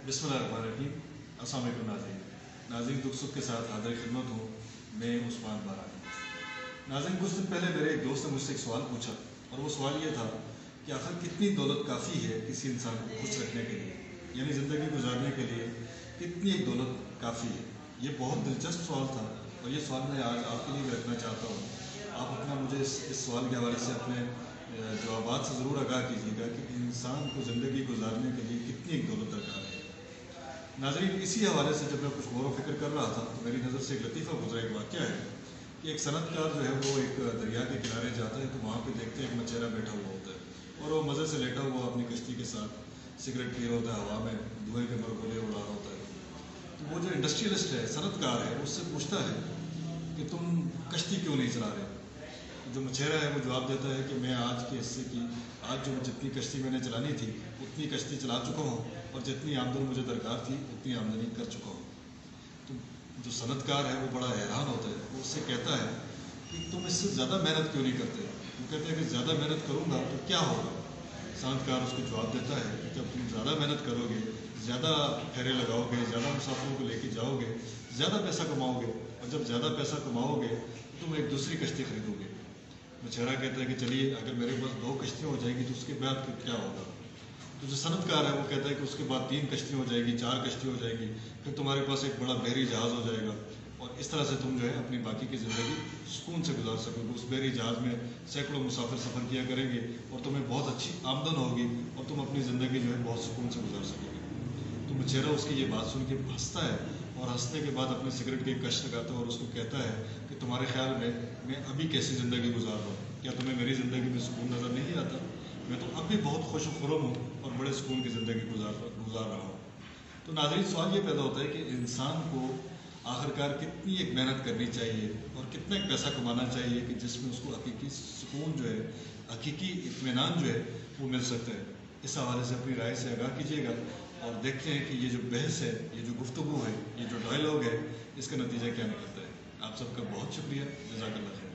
बिस्मिल्लाहिर्रहमानिर्रहीम। अस्सलाम वालेकुम नाज़रीन दुख सुख के साथ हाजिर खिदमत हूँ। मैं उस्मान बारानी। नाज़रीन कुछ दिन पहले मेरे एक दोस्त ने मुझसे एक सवाल पूछा और वो सवाल ये था कि आखिर कितनी दौलत काफ़ी है किसी इंसान को खुश रखने के लिए, यानी ज़िंदगी गुजारने के लिए कितनी एक दौलत काफ़ी है। ये बहुत दिलचस्प सवाल था और ये सवाल मैं आज आपके लिए भी रखना चाहता हूँ। आप अपना मुझे इस सवाल के हवाले से अपने जवाबात से ज़रूर आगाह कीजिएगा कि इंसान को ज़िंदगी गुजारने के लिए कितनी एक दौलत दरकार है। नाज़रीन इसी हवाले से जब मैं कुछ गौर व फिक्र कर रहा था तो मेरी नज़र से एक लतीफ़ा गुजरा। एक वाक़या है कि एक सनतकार जो है वो एक दरिया के किनारे जाता है तो वहाँ पे देखते हैं एक मछेरा बैठा हुआ होता है और वो मज़े से लेटा हुआ अपनी कश्ती के साथ सिगरेट पी रहा होता है, हवा में धुएँ के मरगोले उड़ा रहा होता है। तो वो जो इंडस्ट्रियलिस्ट है, सनतकार है, उससे पूछता है कि तुम कश्ती क्यों नहीं चला रहे। जो मछेरा है वो जवाब देता है कि मैं आज के हिस्से की आज जो जितनी कश्ती मैंने चलानी थी उतनी कश्ती चला चुका हूँ और जितनी आमदनी मुझे दरकार थी उतनी आमदनी कर चुका हूँ। तो जो सनतकार है वो बड़ा हैरान होता है, वो उससे कहता है कि तुम इससे ज़्यादा मेहनत क्यों नहीं करते। वो कहते हैं कि ज़्यादा मेहनत करूँगा तो क्या होगा। सनतकार उसको जवाब देता है कि जब तुम ज़्यादा मेहनत करोगे, ज़्यादा फेरे लगाओगे, ज़्यादा मुसाफिरों को लेके जाओगे, ज़्यादा पैसा कमाओगे और जब ज़्यादा पैसा कमाओगे तुम एक दूसरी कश्ती खरीदोगे। मछेरा कहता है कि चलिए अगर मेरे पास 2 कश्तियाँ हो जाएगी तो उसके बाद फिर क्या होगा। तो जो सनतकार है वो कहता है कि उसके बाद 3 कश्तियाँ हो जाएगी, 4 कश्ती हो जाएगी, फिर तुम्हारे पास एक बड़ा बहरी जहाज़ हो जाएगा और इस तरह से तुम जो है अपनी बाकी की ज़िंदगी सुकून से गुजार सकोगे। उस बहरी जहाज़ में सैकड़ों मुसाफिर सफ़र किया करेंगे और तुम्हें बहुत अच्छी आमदन होगी और तुम अपनी ज़िंदगी जो है बहुत सुकून से गुजार सकोगे। तो मछेरा उसकी ये बात सुन के हंसता है और हंसने के बाद अपने सिगरेट की कश लगाता है और उसको कहता है कि तुम्हारे ख्याल में मैं अभी कैसी ज़िंदगी गुजार रहा हूँ, क्या तुम्हें मेरी ज़िंदगी में सुकून नज़र नहीं आता। मैं तो अब भी बहुत खुश खुर्रम हूँ और बड़े सुकून की ज़िंदगी गुजार रहा हूँ। तो नाज़रीन सवाल ये पैदा होता है कि इंसान को आखिरकार कितनी एक मेहनत करनी चाहिए और कितना एक पैसा कमाना चाहिए कि जिसमें उसको हकीकी सुकून जो है, हकीकी इत्मीनान जो है वो मिल सकता है। इस हवाले से अपनी राय से आगाह कीजिएगा और देखते हैं कि ये जो बहस है, ये जो गुफ्तगू है, ये जो डायलॉग है, इसका नतीजा क्या निकलता है। आप सबका बहुत शुक्रिया। जज़ाकल्लाह खैर।